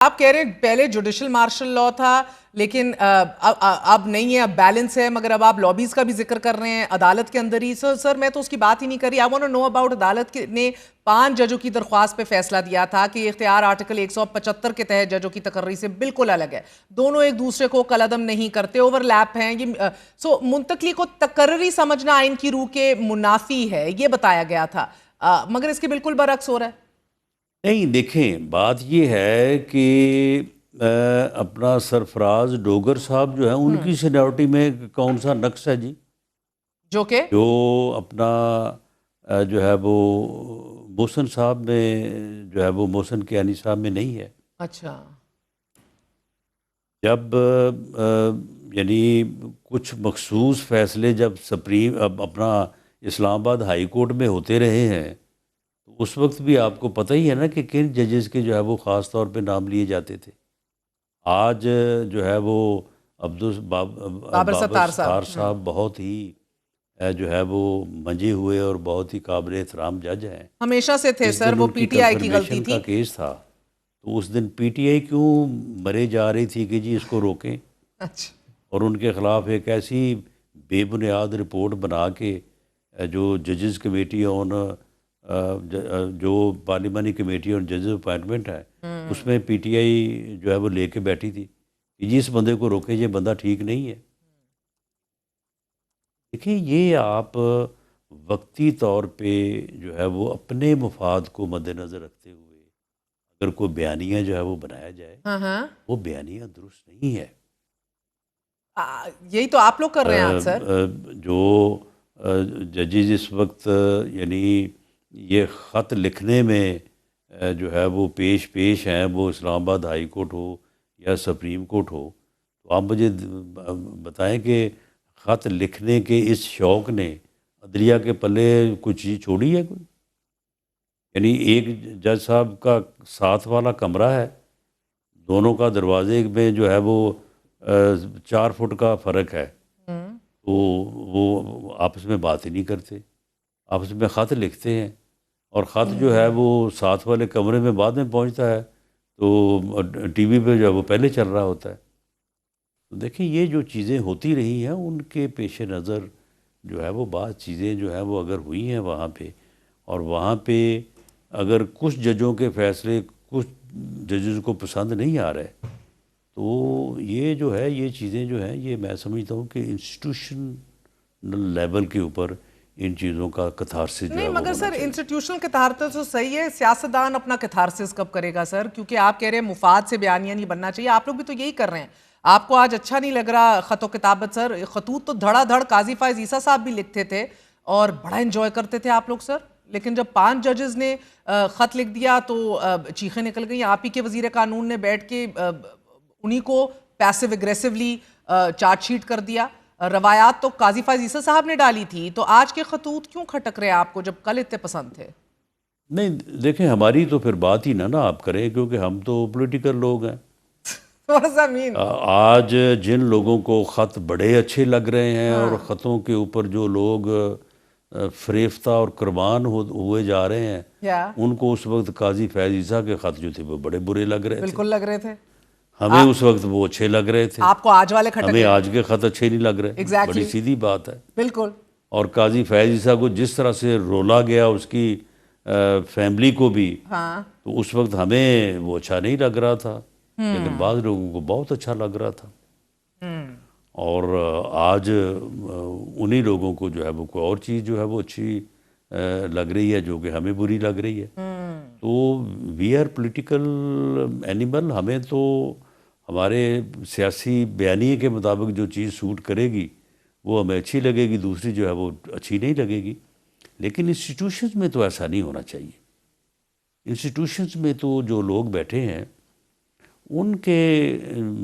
آپ کہہ رہے ہیں پہلے جوڈیشل مارشل لا تھا لیکن اب نہیں ہے، اب بیلنس ہے، مگر اب آپ لابیز کا بھی ذکر کر رہے ہیں عدالت کے اندر ہی. سر میں تو اس کی بات ہی نہیں کر رہی. I want to know about عدالت نے 5 ججوں کی درخواست پہ فیصلہ دیا تھا کہ یہ اختیار آرٹیکل 175 کے تحت ججوں کی تقرری سے بالکل الگ ہے، دونوں ایک دوسرے کو کالعدم نہیں کرتے، اوور لیپ ہیں. یہ منتقلی کو تقرری سمجھنا آئین کی روح کے منافی ہے، یہ بتایا گیا تھا، مگر اس کے بالکل برعکس ہو رہا ہے. نہیں دیکھیں، بات یہ ہے کہ اپنا سرفراز ڈوگر صاحب جو ہیں ان کی سینیورٹی میں کون سا نقص ہے جی، جو کہ جو اپنا جو ہے وہ محسن صاحب میں جو ہے وہ محسن کیانی صاحب میں نہیں ہے. اچھا جب یعنی کچھ مخصوص فیصلے جب اپنا اسلام آباد ہائی کورٹ میں ہوتے رہے ہیں، اس وقت بھی آپ کو پتہ ہی ہے نا کہ کن ججز کے جو ہے وہ خاص طور پہ نام لیے جاتے تھے. آج جو ہے وہ بابر بابر ستار ستار صاحب صاحب بہت ہی جو ہے وہ منجے ہوئے اور بہت ہی قابل احترام جج ہیں. ہمیشہ سے تھے اس سر، دن وہ ان پی کی ٹی آئی کی غلطی کنفرمیشن کا تھی. کیس تھا، تو اس دن پی ٹی آئی کیوں مرے جا رہی تھی کہ جی اس کو روکیں، اچھا اور ان کے خلاف ایک ایسی بے بنیاد رپورٹ بنا کے جو ججز کمیٹی آن جو پارلیمانی کمیٹی آن ججز اپائنٹمنٹ ہے، اس میں پی ٹی آئی جو ہے وہ لے کے بیٹھی تھی کہ جی اس بندے کو روکیں، یہ بندہ ٹھیک نہیں ہے. دیکھیں یہ آپ وقتی طور پہ جو ہے وہ اپنے مفاد کو مد نظر رکھتے ہوئے اگر کوئی بیانیہ جو ہے وہ بنایا جائے، ہاں وہ بیانیہ درست نہیں ہے. یہی تو آپ لوگ کر رہے ہیں آج سر. جو ججز اس وقت یعنی یہ خط لکھنے میں جو ہے وہ پیش ہیں، وہ اسلام آباد ہائی کورٹ ہو یا سپریم کورٹ ہو، تو آپ مجھے بتائیں کہ خط لکھنے کے اس شوق نے عدلیہ کے پلے کچھ چیز چھوڑی ہے کوئی؟ یعنی ایک جج صاحب کا ساتھ والا کمرہ ہے، دونوں کا دروازے میں جو ہے وہ 4 فٹ کا فرق ہے، تو وہ آپس میں بات ہی نہیں کرتے، آپس میں خط لکھتے ہیں، اور خط جو ہے وہ ساتھ والے کمرے میں بعد میں پہنچتا ہے تو ٹی وی پہ جو ہے وہ پہلے چل رہا ہوتا ہے. تو دیکھیں یہ جو چیزیں ہوتی رہی ہیں ان کے پیش نظر جو ہے وہ بعض چیزیں جو ہے وہ اگر ہوئی ہیں وہاں پہ، اور وہاں پہ اگر کچھ ججوں کے فیصلے کچھ ججز کو پسند نہیں آ رہے، تو یہ جو ہے یہ چیزیں جو ہیں یہ میں سمجھتا ہوں کہ انسٹیٹیوشنل لیول کے اوپر ان چیزوں کا کتھارسس جو ہے نہیں وہ مگر ہونا سر چاہیے. انسٹیٹیوشنل کتھارسس تو صحیح ہے، سیاستدان اپنا کتھارسس کب کرے گا سر؟ کیونکہ آپ کہہ رہے ہیں مفاد سے بیانیہ نہیں بننا چاہیے، آپ لوگ بھی تو یہی کر رہے ہیں. آپ کو آج اچھا نہیں لگ رہا خط و کتابت سر؟ خطوط تو دھڑا دھڑ قاضی فائز عیسیٰ صاحب بھی لکھتے تھے اور بڑا انجوائے کرتے تھے آپ لوگ سر، لیکن جب 5 ججز نے خط لکھ دیا تو چیخیں نکل گئیں. آپ ہی کے وزیر قانون نے بیٹھ کے انہی کو پیسو اگریسولی چارج شیٹ کر دیا. روایات تو قاضی فائز عیسیٰ صاحب نے ڈالی تھی، تو آج کے خطوط کیوں کھٹک رہے آپ کو جب کل اتنے پسند تھے؟ نہیں دیکھیں ہماری تو پھر بات ہی نہ آپ کریں، کیونکہ ہم تو پولیٹیکل لوگ ہیں. آج جن لوگوں کو خط بڑے اچھے لگ رہے ہیں اور خطوں کے اوپر جو لوگ فریفتہ اور قربان ہوئے جا رہے ہیں، ان کو اس وقت قاضی فیض عیسیٰ کے خط جو تھے وہ بڑے برے لگ رہے تھے. بالکل لگ رہے تھے. ہمیں اس وقت وہ اچھے لگ رہے تھے، آپ کو آج والے کھٹک ہمیں آج کے خط اچھے نہیں لگ رہے. ایگزیکٹلی بڑی سیدھی بات ہے. بالکل. اور قاضی فیض عیسیٰ کو جس طرح سے رولا گیا اس کی فیملی کو بھی، تو اس وقت ہمیں وہ اچھا نہیں لگ رہا تھا، لیکن بعض لوگوں کو بہت اچھا لگ رہا تھا. اور آج انہی لوگوں کو جو ہے وہ کوئی اور چیز جو ہے وہ اچھی لگ رہی ہے جو کہ ہمیں بری لگ رہی ہے. تو وی آر پولیٹیکل اینیمل. ہمیں تو ہمارے سیاسی بیانیے کے مطابق جو چیز سوٹ کرے گی وہ ہمیں اچھی لگے گی، دوسری جو ہے وہ اچھی نہیں لگے گی. لیکن انسٹیٹیوشنز میں تو ایسا نہیں ہونا چاہیے. انسٹیٹیوشنز میں تو جو لوگ بیٹھے ہیں ان کے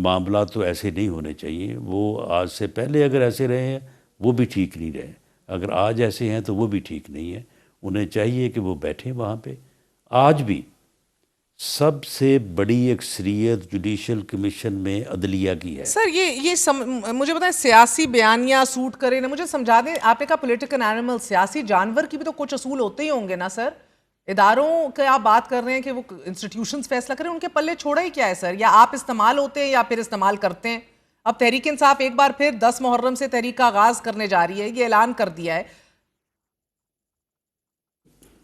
معاملات تو ایسے نہیں ہونے چاہیے. وہ آج سے پہلے اگر ایسے رہے ہیں وہ بھی ٹھیک نہیں رہے، اگر آج ایسے ہیں تو وہ بھی ٹھیک نہیں ہے. انہیں چاہیے کہ وہ بیٹھیں وہاں پہ. آج بھی سب سے بڑی اکثریت جوڈیشل کمیشن میں عدلیہ کی ہے. سر یہ مجھے بتائیں سیاسی بیانیہ سوٹ کرے نا، مجھے سمجھا دیں. آپ نے کہا پولیٹیکل اینیمل، سیاسی جانور کی بھی تو کچھ اصول ہوتے ہی ہوں گے نا سر؟ اداروں کے آپ بات کر رہے ہیں کہ وہ انسٹیٹیوشنز فیصلہ کریں، ان کے پلے چھوڑا ہی کیا ہے سر؟ یا آپ استعمال ہوتے ہیں یا پھر استعمال کرتے ہیں؟ اب تحریک انصاف ایک بار پھر 10 محرم سے تحریک کا آغاز کرنے جا رہی ہے، یہ اعلان کر دیا ہے.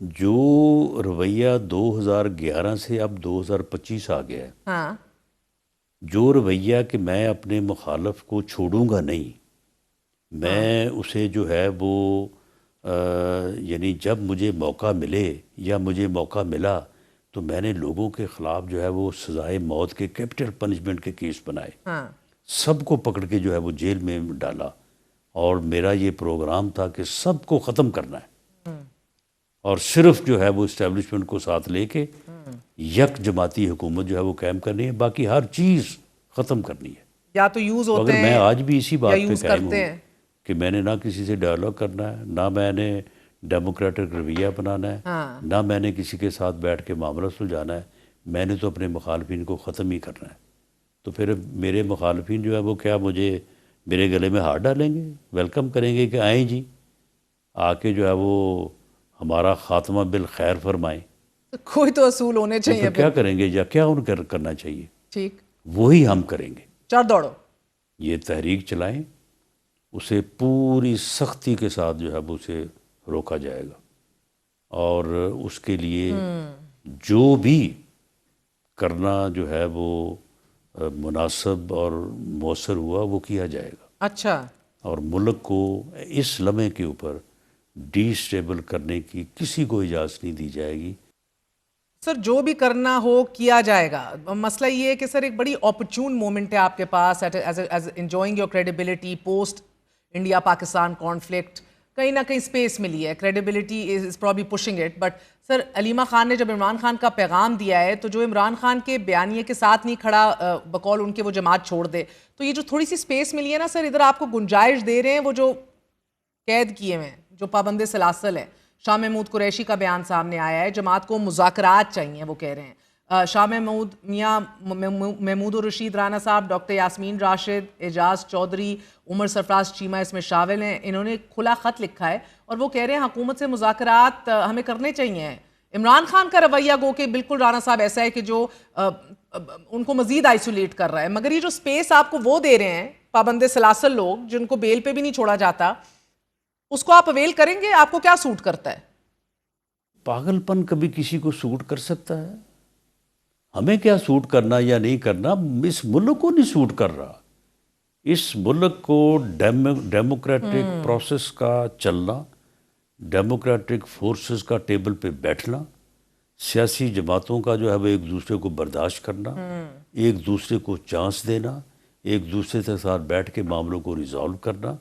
جو رویہ 2011 سے اب 2025 آ گیا ہے، ہاں جو رویہ کہ میں اپنے مخالف کو چھوڑوں گا نہیں، میں اسے جو ہے وہ یعنی جب مجھے موقع ملے یا مجھے موقع ملا تو میں نے لوگوں کے خلاف جو ہے وہ سزائے موت کے کیپٹل پنشمنٹ کے کیس بنائے، ہاں سب کو پکڑ کے جو ہے وہ جیل میں ڈالا، اور میرا یہ پروگرام تھا کہ سب کو ختم کرنا ہے، اور صرف جو ہے وہ اسٹیبلشمنٹ کو ساتھ لے کے یک جماعتی حکومت جو ہے وہ قائم کرنی ہے، باقی ہر چیز ختم کرنی ہے. یا تو یوز تو ہوتے اگر میں ہیں آج بھی اسی یا بات پہ یوز قائم کرتے ہوں ہیں. کہ میں نے نہ کسی سے ڈائلاگ کرنا ہے، نہ میں نے ڈیموکریٹک رویہ اپنانا ہے، ہاں نہ میں نے کسی کے ساتھ بیٹھ کے معاملہ سلجھانا ہے، میں نے تو اپنے مخالفین کو ختم ہی کرنا ہے. تو پھر میرے مخالفین جو ہے وہ کیا مجھے میرے گلے میں ہاتھ ڈالیں گے، ویلکم کریں گے کہ آئیں جی آ کے جو ہے وہ ہمارا خاتمہ بالخیر فرمائیں؟ کوئی تو اصول ہونے تو چاہیے پھر پھر. کیا کریں گے یا کیا ان کا کرنا چاہیے؟ ٹھیک، وہی ہم کریں گے. چڑھ دوڑو. یہ تحریک چلائیں، اسے پوری سختی کے ساتھ جو ہے وہ اسے روکا جائے گا، اور اس کے لیے جو بھی کرنا جو ہے وہ مناسب اور مؤثر ہوا وہ کیا جائے گا، اچھا اور ملک کو اس لمحے کے اوپر ڈی اسٹیبل کرنے کی کسی کو اجازت نہیں دی جائے گی. سر، جو بھی کرنا ہو کیا جائے گا. مسئلہ یہ ہے کہ سر ایک بڑی اپرچون مومنٹ ہے آپ کے پاس as enjoying your credibility post India Pakistan conflict. کہیں نہ کہیں اسپیس ملی ہے، credibility is probably pushing it. But sir Aleema Khan نے جب عمران خان کا پیغام دیا ہے تو جو عمران خان کے بیانیے کے ساتھ نہیں کھڑا بقول ان کے وہ جماعت چھوڑ دے، تو یہ جو تھوڑی سی اسپیس ملی ہے نا سر، ادھر آپ کو گنجائش دے رہے ہیں وہ جو قید کیے ہوئے ہیں، جو پابند سلاسل ہے. شاہ محمود قریشی کا بیان سامنے آیا ہے، جماعت کو مذاکرات چاہیے وہ کہہ رہے ہیں. شاہ محمود میاں محمود الرشید رانا صاحب، ڈاکٹر یاسمین راشد، اعجاز چودھری، عمر سرفراز چیمہ اس میں شامل ہیں. انہوں نے کھلا خط لکھا ہے اور وہ کہہ رہے ہیں حکومت سے مذاکرات ہمیں کرنے چاہیے. عمران خان کا رویہ گو کہ بالکل رانا صاحب ایسا ہے کہ جو ان کو مزید آئسولیٹ کر رہا ہے. مگر یہ جو سپیس آپ کو وہ دے رہے ہیں پابند سلاسل لوگ جن کو بیل پہ بھی نہیں چھوڑا جاتا، اس کو آپ اویل کریں گے؟ آپ کو کیا سوٹ کرتا ہے؟ پاگل پن کبھی کسی کو سوٹ کر سکتا ہے؟ ہمیں کیا سوٹ کرنا یا نہیں کرنا، اس ملک کو نہیں سوٹ کر رہا. اس ملک کو ڈیموکریٹک پروسیس کا چلنا، ڈیموکریٹک فورسز کا ٹیبل پہ بیٹھنا، سیاسی جماعتوں کا جو ہے وہ ایک دوسرے کو برداشت کرنا، ایک دوسرے کو چانس دینا، ایک دوسرے کے ساتھ بیٹھ کے معاملوں کو ریزالو کرنا.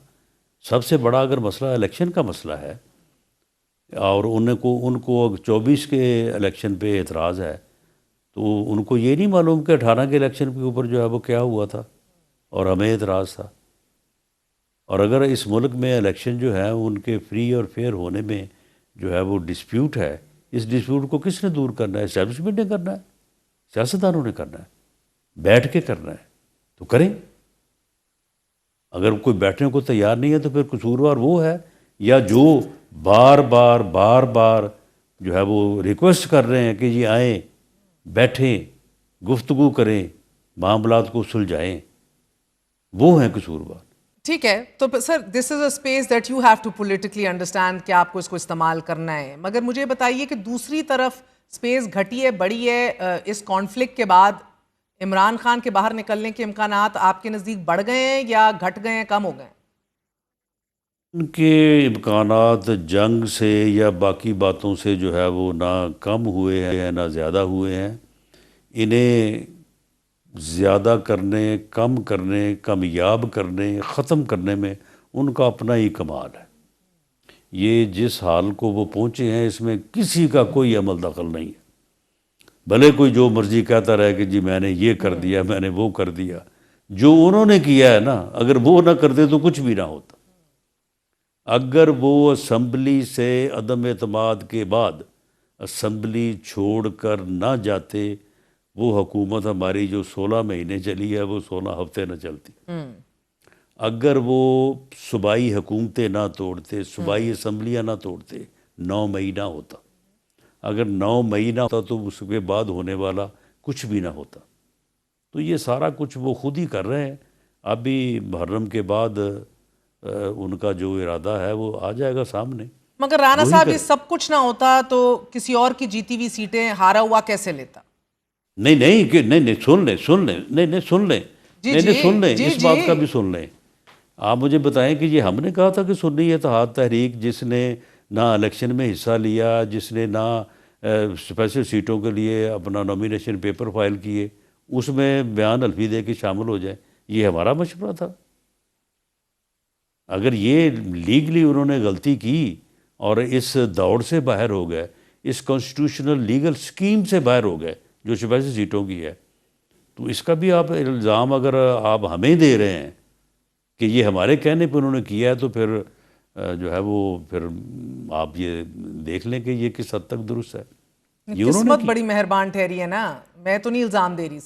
سب سے بڑا اگر مسئلہ الیکشن کا مسئلہ ہے اور ان کو 24 کے الیکشن پہ اعتراض ہے، تو ان کو یہ نہیں معلوم کہ 18 کے الیکشن کے اوپر جو ہے وہ کیا ہوا تھا اور ہمیں اعتراض تھا. اور اگر اس ملک میں الیکشن جو ہے ان کے فری اور فیئر ہونے میں جو ہے وہ ڈسپیوٹ ہے، اس ڈسپیوٹ کو کس نے دور کرنا ہے؟ اسٹیبلشمنٹ نے کرنا ہے، سیاستدانوں نے کرنا ہے، بیٹھ کے کرنا ہے. تو کریں. اگر کوئی بیٹھنے کو تیار نہیں ہے تو پھر قصوروار وہ ہے، یا جو بار بار جو ہے وہ ریکویسٹ کر رہے ہیں کہ جی آئیں، بیٹھیں، گفتگو کریں، معاملات کو سلجھائیں، وہ ہیں قصوروار. ٹھیک ہے. تو sir this is a space that you have to politically understand کہ آپ کو اس کو استعمال کرنا ہے. مگر مجھے بتائیے کہ دوسری طرف اسپیس گھٹی ہے، بڑی ہے. اس کانفلکٹ کے بعد عمران خان کے باہر نکلنے کے امکانات آپ کے نزدیک بڑھ گئے ہیں یا گھٹ گئے ہیں، کم ہو گئے ہیں؟ ان کے امکانات جنگ سے یا باقی باتوں سے جو ہے وہ نہ کم ہوئے ہیں نہ زیادہ ہوئے ہیں. انہیں زیادہ کرنے، کم کرنے، کامیاب کرنے، ختم کرنے میں ان کا اپنا ہی کمال ہے. یہ جس حال کو وہ پہنچے ہیں اس میں کسی کا کوئی عمل دخل نہیں ہے. بھلے کوئی جو مرضی کہتا رہے کہ جی میں نے یہ کر دیا، میں نے وہ کر دیا. جو انہوں نے کیا ہے نا، اگر وہ نہ کرتے تو کچھ بھی نہ ہوتا. اگر وہ اسمبلی سے عدم اعتماد کے بعد اسمبلی چھوڑ کر نہ جاتے، وہ حکومت ہماری جو 16 مہینے چلی ہے وہ 16 ہفتے نہ چلتی. اگر وہ صوبائی حکومتیں نہ توڑتے، صوبائی اسمبلیاں نہ توڑتے، 9 مئی نہ ہوتا. اگر 9 مئی نہ ہوتا تو اس کے بعد ہونے والا کچھ بھی نہ ہوتا. تو یہ سارا کچھ وہ خود ہی کر رہے ہیں. اب بھی محرم کے بعد ان کا جو ارادہ ہے وہ آ جائے گا سامنے. مگر رانا وہی صاحب یہ کر سب کچھ نہ ہوتا تو کسی اور کی جیتی ہوئی سیٹیں ہارا ہوا کیسے لیتا؟ نہیں سن لیں سن لیں جی نہیں سن لیں جی اس بات کا بھی سن لیں. آپ مجھے بتائیں کہ یہ ہم نے کہا تھا کہ سنی اتحاد تحریک جس نے نہ الیکشن میں حصہ لیا، جس نے نہ اسپیشل سیٹوں کے لیے اپنا نومینیشن پیپر فائل کیے، اس میں بیان الفی دے کے شامل ہو جائے، یہ ہمارا مشورہ تھا. اگر یہ لیگلی انہوں نے غلطی کی اور اس دوڑ سے باہر ہو گئے، اس کانسٹیٹیوشنل لیگل سکیم سے باہر ہو گئے جو اسپیشل سیٹوں کی ہے، تو اس کا بھی آپ الزام اگر آپ ہمیں دے رہے ہیں کہ یہ ہمارے کہنے پہ انہوں نے کیا ہے، تو پھر جو ہے وہ پھر آپ یہ دیکھ لیں کہ یہ کس حد تک درست ہے. یہ انہوں نے قسمت کی. بڑی مہربان ٹھہری ہے نا، میں تو نہیں الزام دے رہی